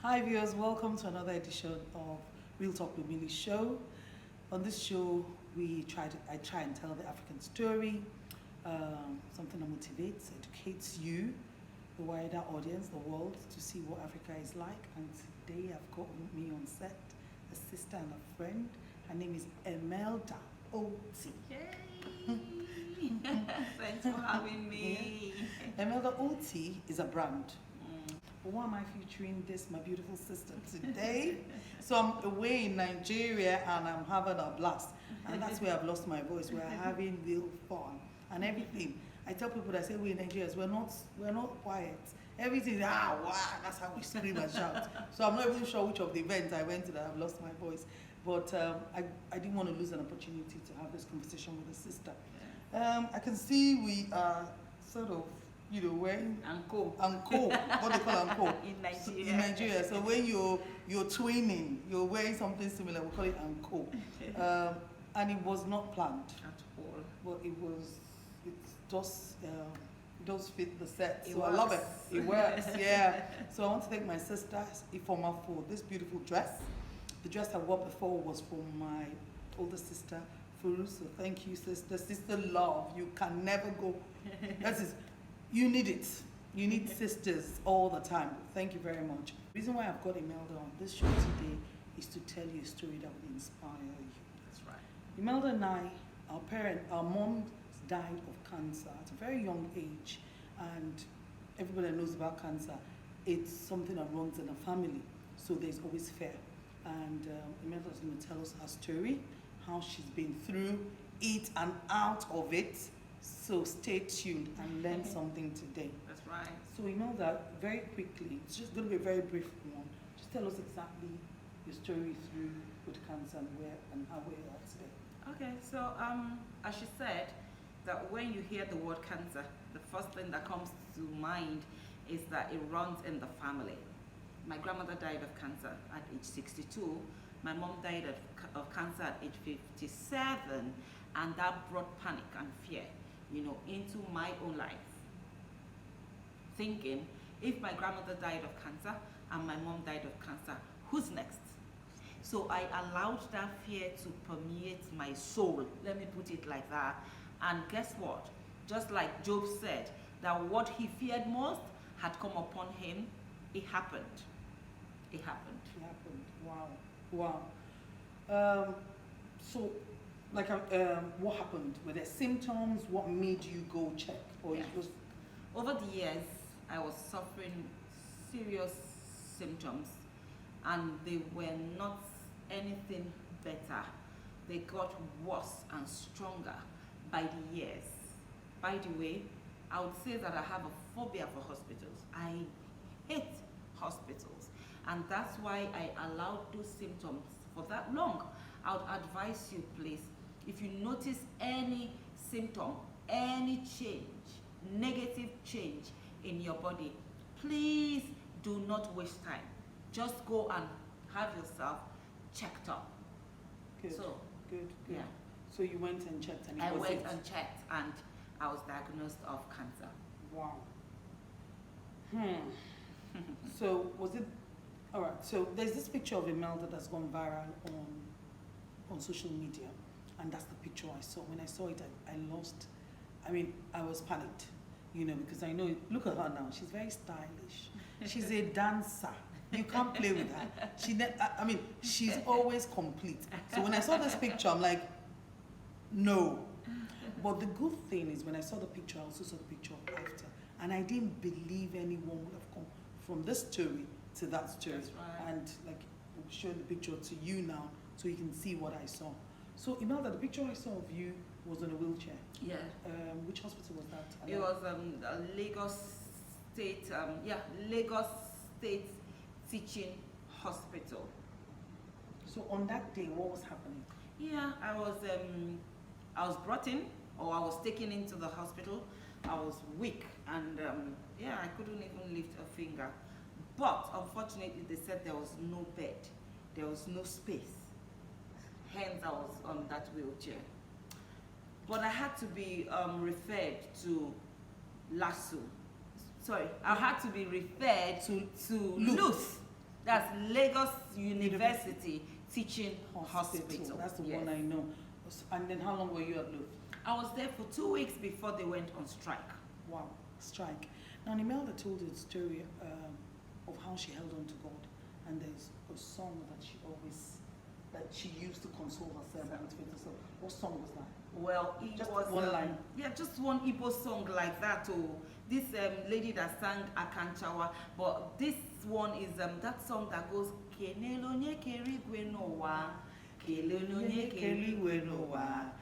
Hi viewers, welcome to another edition of Real Talk with Millie show. On this show, I try and tell the African story, something that motivates, educates you, the wider audience, the world, to see what Africa is like. And today I've got with me on set a sister and a friend. Her name is Emelda Oti. Yay! Thanks for having me. Yeah. Emelda Oti is a brand. Why am I featuring my beautiful sister today? So I'm away in Nigeria and I'm having a blast. And that's where I've lost my voice. We're having real fun and everything. I tell people that say we're Nigerians, we're not quiet. Everything is wow, that's how we scream and shout. So I'm not even sure which of the events I went to that I've lost my voice. But I didn't want to lose an opportunity to have this conversation with a sister. I can see we are sort of wearing Anko. What they call anko In Nigeria. So, in Nigeria. So when you're twinning, you're wearing something similar. We call it anko. And it was not planned At all. but it does fit the set. It So I works. love it. It works. Yeah. So I want to thank my sister Ifoma for this beautiful dress. The dress I wore before was from my older sister Furu. So thank you, sister. Sister love. You can never go. That is. You need it. You need sisters all the time. Thank you very much. The reason why I've got Emelda on this show today is to tell you a story that will inspire you. That's right. Emelda and I, our mom died of cancer at a very young age, and everybody knows about cancer. It's something that runs in a family, so there's always fear. And Emelda is going to tell us her story, how she's been through it and out of it. So stay tuned and learn something today. That's right. So we know that very quickly, it's just going to be a very brief one. Just tell us exactly your story through with cancer and how we are today. Okay, so as she said, that when you hear the word cancer, the first thing that comes to mind is that it runs in the family. My grandmother died of cancer at age 62. My mom died of cancer at age 57, and that brought panic and fear, into my own life. Thinking, if my grandmother died of cancer and my mom died of cancer, who's next? So I allowed that fear to permeate my soul, let me put it like that. And guess what? Just like Job said, that what he feared most had come upon him, it happened. It happened. It happened. Wow. So, what happened? Were there symptoms? What made you go check? Or Yes. it was Over the years, I was suffering serious symptoms, and they were not anything better. They got worse and stronger by the years. By the way, I would say that I have a phobia for hospitals. I hate hospitals, and that's why I allowed those symptoms for that long. I would advise you, please, if you notice any symptom, any change, negative change in your body, please do not waste time. Just go and have yourself checked up. good. So, Good. yeah. So you went and checked and it I was went it. and checked, and I was diagnosed of cancer. Wow. So was it alright, so there's this picture of Emelda that's gone viral on social media, and that's the picture I saw. When I saw it, I was panicked, because I know, look at her now, she's very stylish. She's a dancer. You can't play with her. She's always complete. So when I saw this picture, I'm like, no. But the good thing is when I saw the picture, I also saw the picture after. And I didn't believe anyone would have come from this story to that story. That's right. And I'm showing the picture to you now so you can see what I saw. So Imelda, the picture I saw of you was in a wheelchair. Yeah. Which hospital was that? It was Lagos State Teaching Hospital. So on that day, what was happening? Yeah, I was brought in, or I was taken into the hospital. I was weak, and I couldn't even lift a finger. But unfortunately, they said there was no bed, there was no space. Hence, I was on that wheelchair. But I had to be referred to LASU. Sorry, I had to be referred to LUTH. That's Lagos University Teaching Hospital. Hospital. That's the Yes. one I know. And then how long were you at Luth? I was there for 2 weeks before they went on strike. Wow, strike. Now, Emelda told a story of how she held on to God, and there's a song that she used to console herself with faith. So, what song was that? Well, it Just was one line. Yeah, just one Igbo song like that. Oh, this lady that sang Akanchawa, but this one is that song that goes Kenelonye kerigwe nowa, Kelonye kerigwe nowa,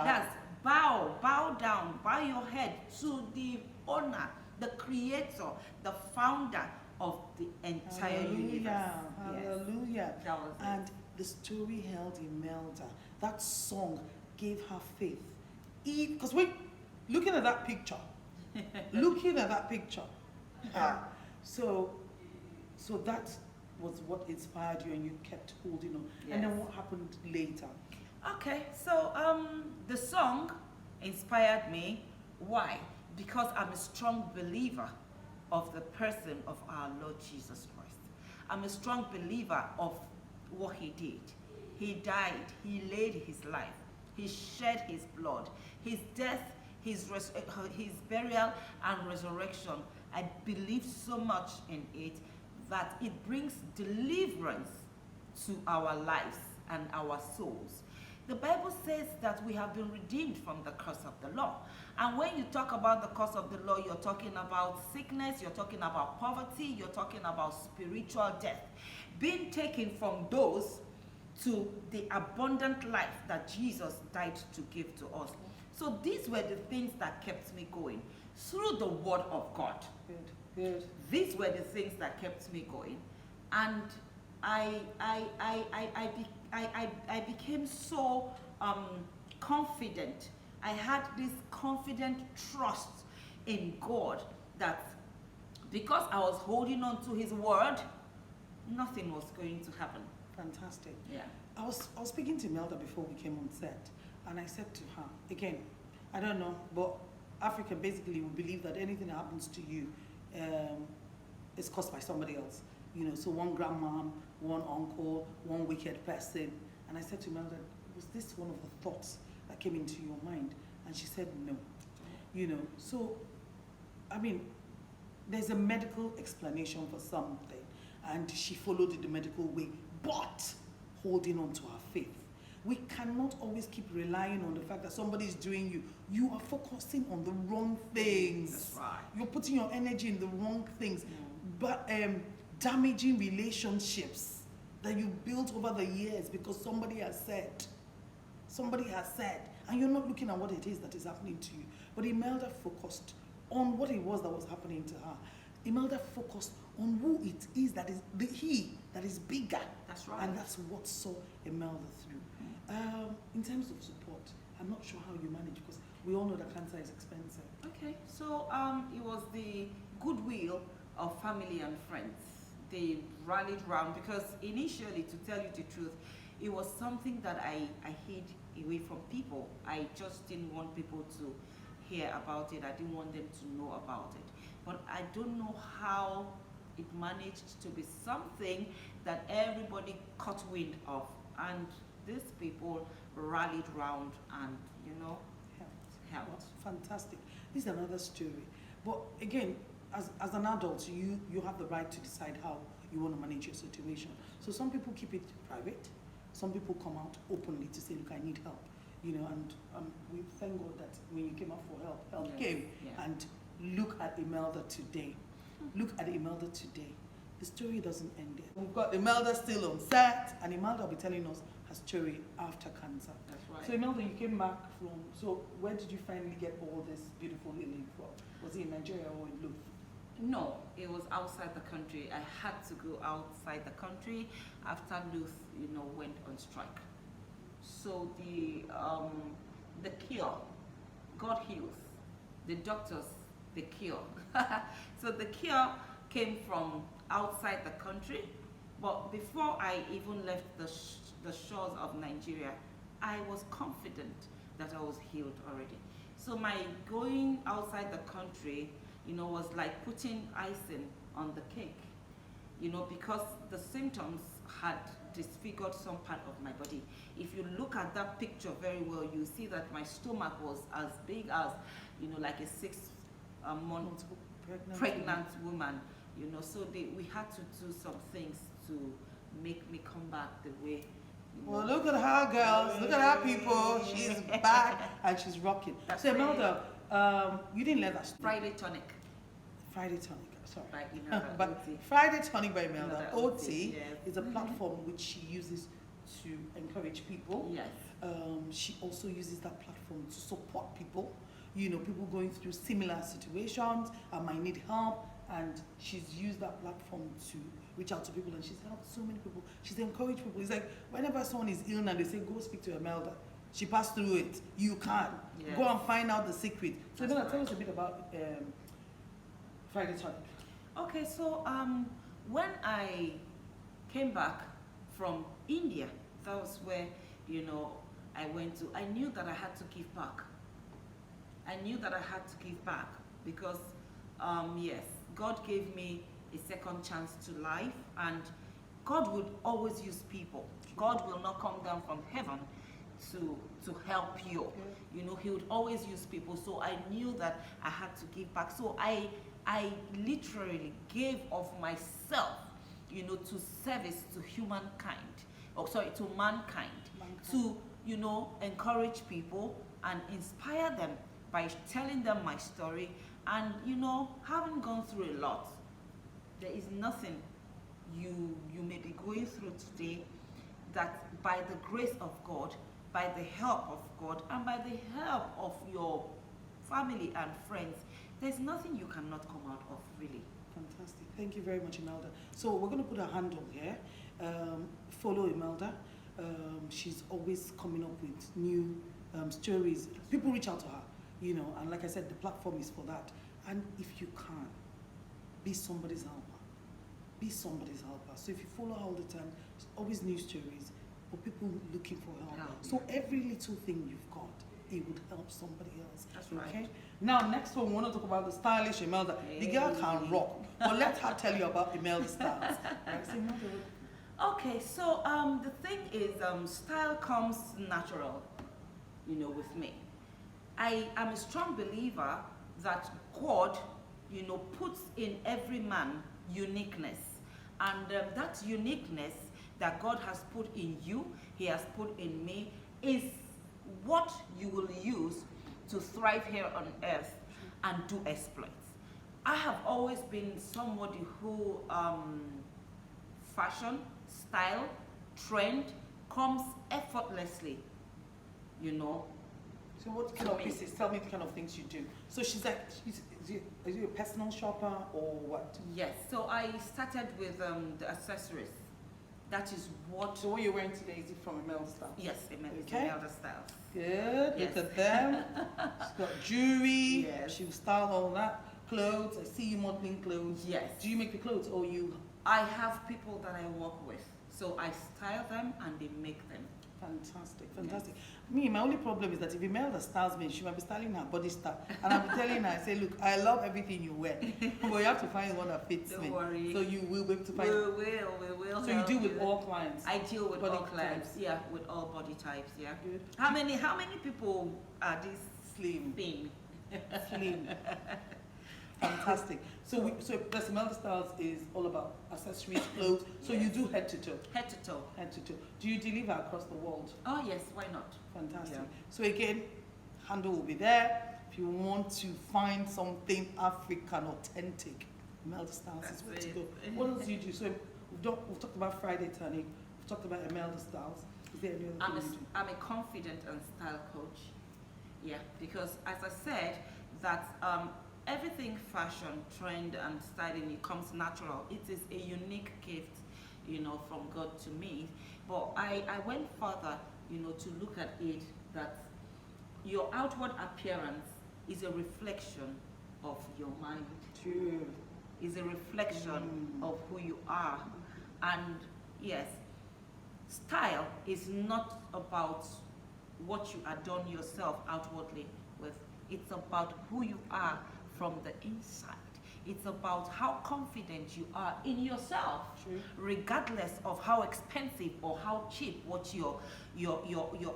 That's bow down, bow your head to the owner, the creator, the founder of the entire universe. Hallelujah. That was it. And the story held Emelda. That song gave her faith. Because looking at that picture, so that was what inspired you, and you kept holding on. Yes. And then what happened later? Okay, so the song inspired me. Why? Because I'm a strong believer of the person of our Lord Jesus Christ. I'm a strong believer of what he did. He died, he laid his life, he shed his blood, his death, his burial and resurrection. I believe so much in it that it brings deliverance to our lives and our souls. The Bible says that we have been redeemed from the curse of the law. And when you talk about the curse of the law, you're talking about sickness, you're talking about poverty, you're talking about spiritual death. Being taken from those to the abundant life that Jesus died to give to us. So these were the things that kept me going through the word of God. Good. These were the things that kept me going. And I became so confident. I had this confident trust in God that because I was holding on to his word, nothing was going to happen. Fantastic. Yeah. I was speaking to Emelda before we came on set, and I said to her, again, I don't know, but Africa basically will believe that anything that happens to you is caused by somebody else. You know, so one grandmom, one uncle, one wicked person. And I said to Emelda, was this one of the thoughts that came into your mind? And she said no. You know, so, I mean, there's a medical explanation for something, and she followed it the medical way, but holding on to her faith. We cannot always keep relying on the fact that somebody is doing you. You are focusing on the wrong things. That's right. You're putting your energy in the wrong things, but damaging relationships that you built over the years because somebody has said, and you're not looking at what it is that is happening to you. But Emelda focused on what it was that was happening to her. Imelda focused on who it is that is the he that is bigger. That's right. And that's what saw Imelda through. In terms of support, I'm not sure how you manage because we all know that cancer is expensive. Okay, so it was the goodwill of family and friends. They rallied round because initially, to tell you the truth, it was something that I hid away from people. I just didn't want people to hear about it. I didn't want them to know about it. But I don't know how it managed to be something that everybody caught wind of. And these people rallied round and, helped. Fantastic. This is another story. But again, as an adult, you have the right to decide how you want to manage your situation. So some people keep it private. Some people come out openly to say, look, I need help. And we thank God that when you came out for help came. Yeah. And look at Emelda today. Look at Emelda today. The story doesn't end there. We've got Emelda still on set, and Emelda will be telling us her story after cancer. That's right. So Emelda, you came back so where did you finally get all this beautiful healing from? Was it in Nigeria or in Luth? No, it was outside the country. I had to go outside the country after Luth, went on strike. So the cure, God heals. The doctors, the cure. So the cure came from outside the country. But before I even left the shores of Nigeria, I was confident that I was healed already. So my going outside the country was like putting icing on the cake, because the symptoms had disfigured some part of my body. If you look at that picture very well, you see that my stomach was as big as, like a 6-month pregnant woman, so we had to do some things to make me come back the way. Well, look at her, girls. Look at her, people. She's back and she's rocking. That's So, Emelda, you didn't let us. Friday Tonic. Friday Tonic, sorry. By Emelda But Oti. Friday Tonic by Emelda Emelda Oti Oti, yes. is a platform which she uses to encourage people. Yes. She also uses that platform to support people. People going through similar situations and might need help. And she's used that platform to reach out to people, and she's helped so many people. She's encouraged people. It's like whenever someone is ill and they say, go speak to Emelda, she passed through it. You can. Yes. Go and find out the secret. So, That's Emelda, tell right. us a bit about Friday Tonic. Okay, so when I came back from India, that was where, I went to. I knew that I had to give back. I knew that I had to give back because, yes, God gave me a second chance to life, and God would always use people. God will not come down from heaven to help you. He would always use people. So I knew that I had to give back. So I literally gave of myself, to service to humankind, to mankind, to, encourage people and inspire them by telling them my story. And, having gone through a lot, there is nothing you may be going through today that by the grace of God, by the help of God, and by the help of your family and friends, there's nothing you cannot come out of, really. Fantastic. Thank you very much, Emelda. So we're going to put a handle here. Follow Emelda. She's always coming up with new stories. People reach out to her, and like I said, the platform is for that. And if you can, be somebody's helper. Be somebody's helper. So if you follow her all the time, there's always new stories for people looking for help. So every little thing you've got, it would help somebody else. That's okay? right. Now, next one, we want to talk about the stylish Emelda. The girl can rock. But let her tell you about Emelda styles. Right, so Emelda, Okay, so the thing is, style comes natural, with me. I am a strong believer that God, puts in every man uniqueness. And that uniqueness that God has put in you, He has put in me, is what you will use to thrive here on earth and do exploits. I have always been somebody who fashion, style, trend comes effortlessly, so what kind of pieces? Tell me the kind of things you do. So she's like, is you a personal shopper or what? Yes, so I started with the accessories. That is what. So what you're wearing today, is it from Emelda Styles? Yes, Emelda Okay. Styles. Good, Yes. look at them. She's got jewelry, Yes. she will style all that. Clothes, I see you modeling clothes. Yes. Do you make the clothes or you? I have people that I work with, so I style them and they make them. Fantastic, fantastic. Me, my only problem is that if Emelda styles me, she might be styling her body style. And I'll be telling her, I say, look, I love everything you wear, but you have to find one that fits me. Don't worry. So you will be able to find. We will. So you deal with all clients? I deal with Body all clients. types. Yeah, with all body types. Yeah. Good. How many people are this Slim. thin? Slim. Fantastic. So plus Emelda Styles is all about accessories, clothes. So you do head to toe. Head to toe. Head to toe. Do you deliver across the world? Oh yes, why not? Fantastic. Yeah. So again, handle will be there. If you want to find something African authentic, Emelda Styles is where to go. What else do you do? So we've talked about Friday Tonic. We've talked about Emelda Styles. Is there any other thing you do? I'm a confident and style coach. Yeah, because as I said, that everything fashion, trend, and styling, it comes natural. It is a unique gift, from God to me. But I went further, to look at it that your outward appearance is a reflection of your mind. True. Is a reflection of who you are. And yes, style is not about what you adorn yourself outwardly with. It's about who you are from the inside. It's about how confident you are in yourself, True. regardless of how expensive or how cheap what your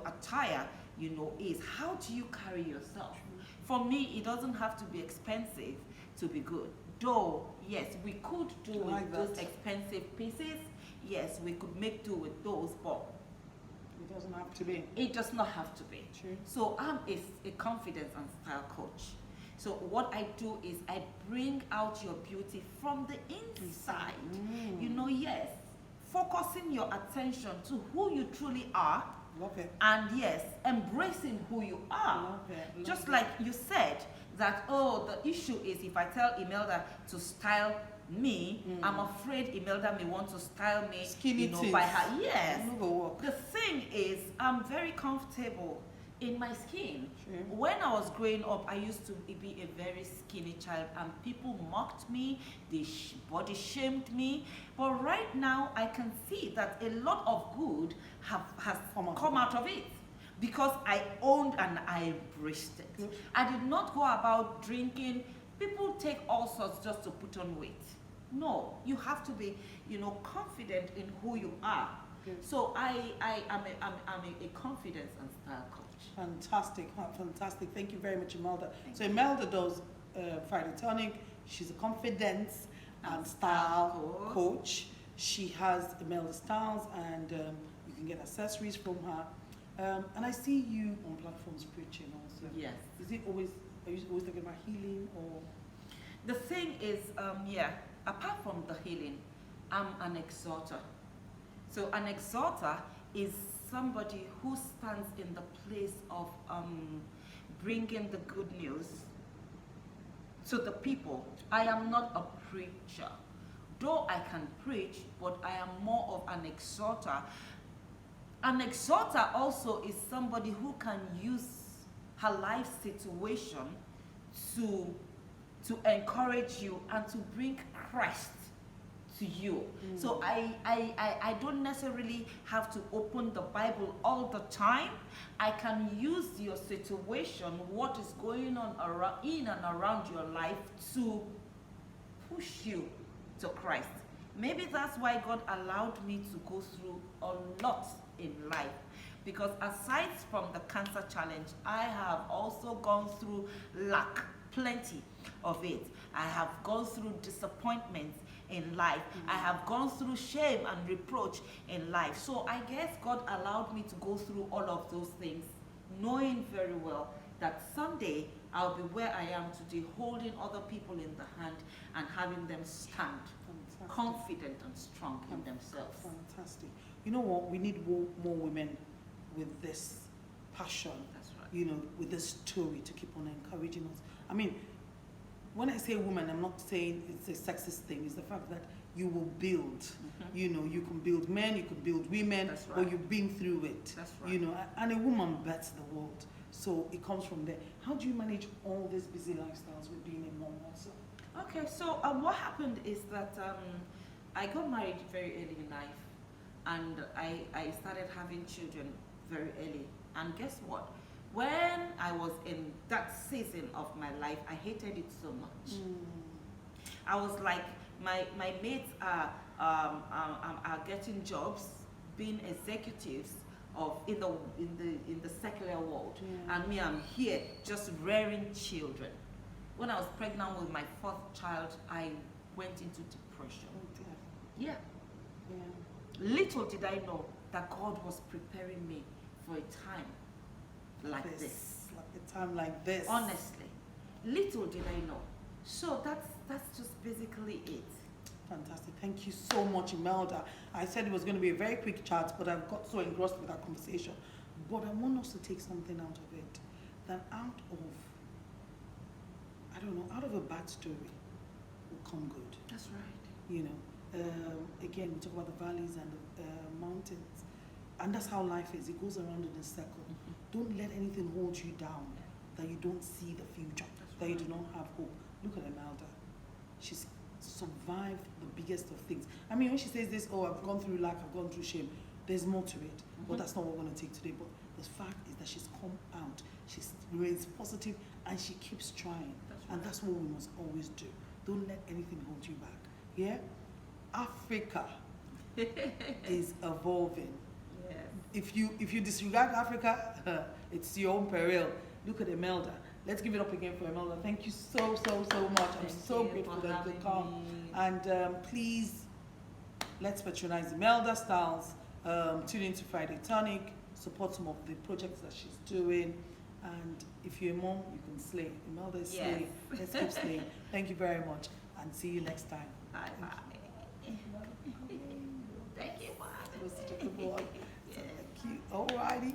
attire, is. How do you carry yourself? For me, it doesn't have to be expensive to be good. Though, yes, we could do with those expensive pieces. Yes, we could make do with those, but It doesn't have to be. it does not have to be. True. So I'm a confidence and style coach. So what I do is I bring out your beauty from the inside. Yes, focusing your attention to who you truly are. Love it. And yes, embracing who you are. Love it. Just like you said that, the issue is if I tell Emelda to style me, I'm afraid Emelda may want to style me, Skinny by her. Yes. No go work. The thing is, I'm very comfortable in my skin. True. When I was growing up, I used to be a very skinny child, and people mocked me, they body shamed me. But right now, I can see that a lot of good has come out of it, because I owned and I embraced it. Good. I did not go about drinking. People take all sorts just to put on weight. No, you have to be, confident in who you are. Good. So I'm a confidence and style coach. Fantastic, fantastic. Thank you very much, Emelda. So Emelda does Friday Tonic. She's a confidence and style coach. She has Emelda Styles, and you can get accessories from her. And I see you on platforms preaching also. Yes. Are you always talking about healing or? The thing is, apart from the healing, I'm an exhorter. So an exhorter is somebody who stands in the place of bringing the good news to the people. I am not a preacher. Though I can preach, but I am more of an exhorter. An exhorter also is somebody who can use her life situation to encourage you and to bring Christ to you. So I don't necessarily have to open the Bible all the time. I can use your situation, what is going on in and around your life, to push you to Christ. Maybe that's why God allowed me to go through a lot in life. Because aside from the cancer challenge, I have also gone through lack, plenty of it. I have gone through disappointments in life. I have gone through shame and reproach in life. So I guess God allowed me to go through all of those things, knowing very well that someday I'll be where I am today, holding other people in the hand and having them stand confident and strong in themselves. Fantastic. You know what? We need more women with this passion. That's right. With this story to keep on encouraging us. I mean, when I say woman, I'm not saying it's a sexist thing. It's the fact that you will build. You can build men, you can build women, That's right. or you've been through it. That's right. And a woman bets the world. So it comes from there. How do you manage all these busy lifestyles with being a mom also? Okay, so what happened is that I got married very early in life, and I started having children very early. And guess what? When I was in that season of my life, I hated it so much. I was like, my mates are getting jobs, being executives in the secular world, and me, I'm here just rearing children. When I was pregnant with my fourth child, I went into depression. Yeah. Little did I know that God was preparing me for a time like this. Like a time like this. Honestly, little did I know. So that's just basically it. Fantastic. Thank you so much, Emelda. I said it was going to be a very quick chat, but I've got so engrossed with our conversation. But I want us to take something out of it. That out of a bad story will come good. That's right. Again, we talk about the valleys and the mountains. And that's how life is. It goes around in a circle. Don't let anything hold you down, that you don't see the future, that you do not have hope. Look at Emelda. She's survived the biggest of things. I mean, when she says this, I've gone through lack, I've gone through shame, there's more to it. But that's not what we're going to take today. But the fact is that she's come out, she remains positive, and she keeps trying. That's And that's what we must always do. Don't let anything hold you back. Yeah? Africa is evolving. Yes. If you disregard Africa, it's your own peril. Look at Emelda. Let's give it up again for Emelda. Thank you so much. I'm Thank so you grateful for that you having come. me. And please, let's patronize Emelda Styles. Tune into Friday Tonic. Support some of the projects that she's doing. And if you're a mom, you can slay. Emelda is slaying. Let's keep slaying. Thank you very much. And see you next time. Bye bye. Thank you. It was such a good one. Yes. Thank you. Alrighty.